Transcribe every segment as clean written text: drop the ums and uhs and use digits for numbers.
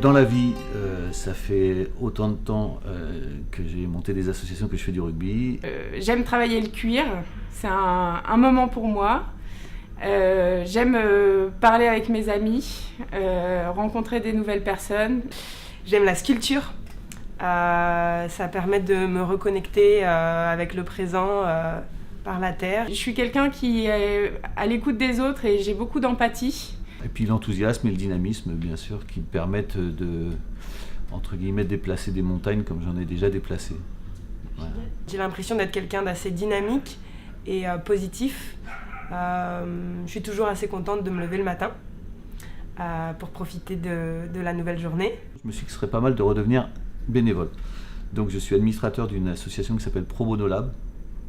Dans la vie, ça fait autant de temps que j'ai monté des associations que je fais du rugby. J'aime travailler le cuir, c'est un moment pour moi. J'aime parler avec mes amis, rencontrer des nouvelles personnes. J'aime la sculpture, ça permet de me reconnecter avec le présent par la terre. Je suis quelqu'un qui est à l'écoute des autres et j'ai beaucoup d'empathie. Et puis l'enthousiasme et le dynamisme, bien sûr, qui permettent de, entre guillemets, déplacer des montagnes comme j'en ai déjà déplacé. Voilà. J'ai l'impression d'être quelqu'un d'assez dynamique et positif. Je suis toujours assez contente de me lever le matin pour profiter de la nouvelle journée. Je me suis dit que ce serait pas mal de redevenir bénévole. Donc je suis administrateur d'une association qui s'appelle Pro Bono Lab,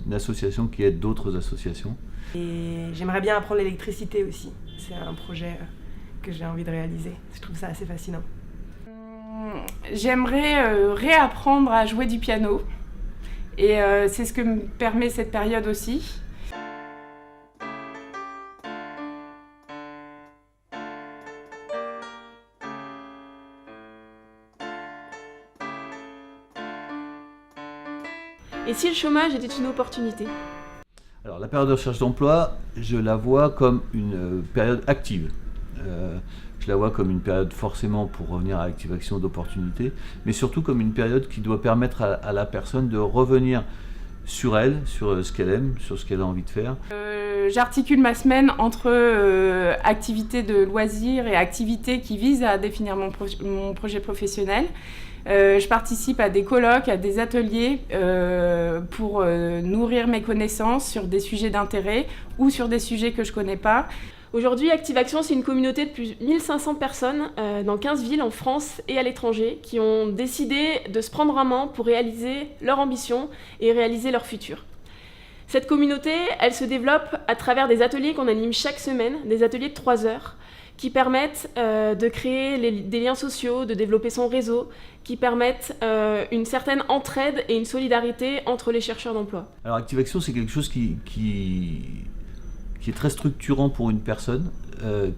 une association qui aide d'autres associations. Et j'aimerais bien apprendre l'électricité aussi. C'est un projet que j'ai envie de réaliser. Je trouve ça assez fascinant. J'aimerais réapprendre à jouer du piano. Et c'est ce que me permet cette période aussi. Et si le chômage était une opportunité ? Alors la période de recherche d'emploi, je la vois comme une période active. Je la vois comme une période forcément pour revenir à Active Action d'opportunité, mais surtout comme une période qui doit permettre à la personne de revenir sur elle, sur ce qu'elle aime, sur ce qu'elle a envie de faire. J'articule ma semaine entre activités de loisirs et activités qui visent à définir mon projet professionnel. Je participe à des colloques, à des ateliers pour nourrir mes connaissances sur des sujets d'intérêt ou sur des sujets que je ne connais pas. Aujourd'hui, Active Action, c'est une communauté de plus de 1500 personnes dans 15 villes en France et à l'étranger qui ont décidé de se prendre en main pour réaliser leur ambition et réaliser leur futur. Cette communauté, elle se développe à travers des ateliers qu'on anime chaque semaine, des ateliers de 3 heures, qui permettent de créer des liens sociaux, de développer son réseau, qui permettent une certaine entraide et une solidarité entre les chercheurs d'emploi. Alors Active Action, c'est quelque chose qui est très structurant pour une personne,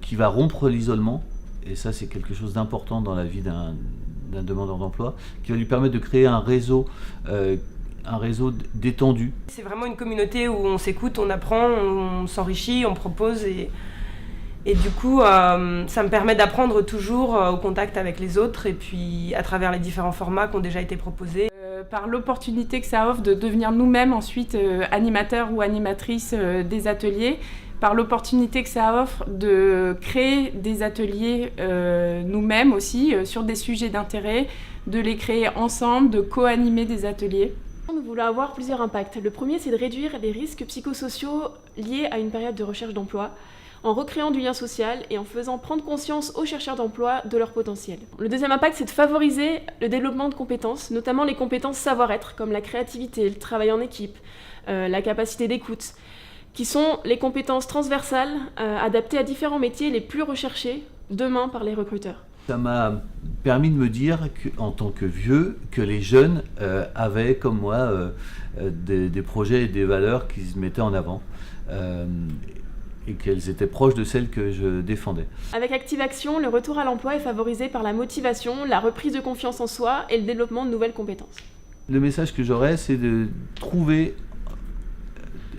qui va rompre l'isolement, et ça c'est quelque chose d'important dans la vie d'un demandeur d'emploi, qui va lui permettre de créer un réseau détendu. C'est vraiment une communauté où on s'écoute, on apprend, on s'enrichit, on propose et du coup, ça me permet d'apprendre toujours au contact avec les autres et puis à travers les différents formats qui ont déjà été proposés. Par l'opportunité que ça offre de devenir nous-mêmes ensuite animateurs ou animatrices des ateliers, par l'opportunité que ça offre de créer des ateliers nous-mêmes aussi sur des sujets d'intérêt, de les créer ensemble, de co-animer des ateliers. Nous voulons avoir plusieurs impacts. Le premier, c'est de réduire les risques psychosociaux liés à une période de recherche d'emploi, en recréant du lien social et en faisant prendre conscience aux chercheurs d'emploi de leur potentiel. Le deuxième impact, c'est de favoriser le développement de compétences, notamment les compétences savoir-être, comme la créativité, le travail en équipe, la capacité d'écoute, qui sont les compétences transversales adaptées à différents métiers les plus recherchés demain par les recruteurs. Ça m'a permis de me dire, en tant que vieux, que les jeunes avaient, comme moi, des projets et des valeurs qui se mettaient en avant. Et qu'elles étaient proches de celles que je défendais. Avec Active Action, le retour à l'emploi est favorisé par la motivation, la reprise de confiance en soi et le développement de nouvelles compétences. Le message que j'aurais, c'est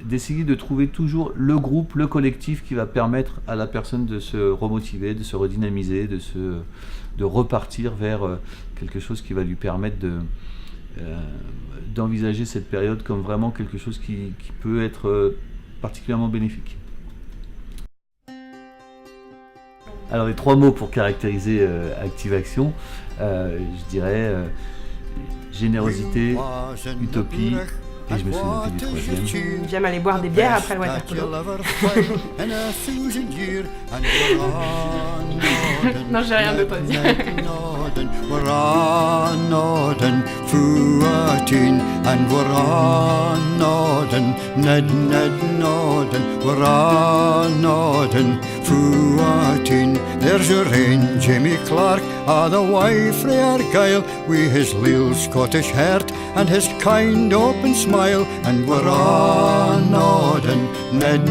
d'essayer de trouver toujours le groupe, le collectif qui va permettre à la personne de se remotiver, de se redynamiser, de repartir vers quelque chose qui va lui permettre d'envisager cette période comme vraiment quelque chose qui peut être particulièrement bénéfique. Alors les 3 mots pour caractériser Active Action, je dirais générosité, utopie, et je me suis noté du 3e. J'aime aller boire des bières après le waterpolo. Non, j'ai rien d'autre à dire. There's your ain Jimmy Clark, the wife frae Argyle, wi' his leal Scottish heart and his kind open smile, and we're a noddin', Ned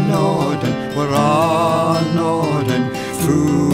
noddin', we're a noddin', foo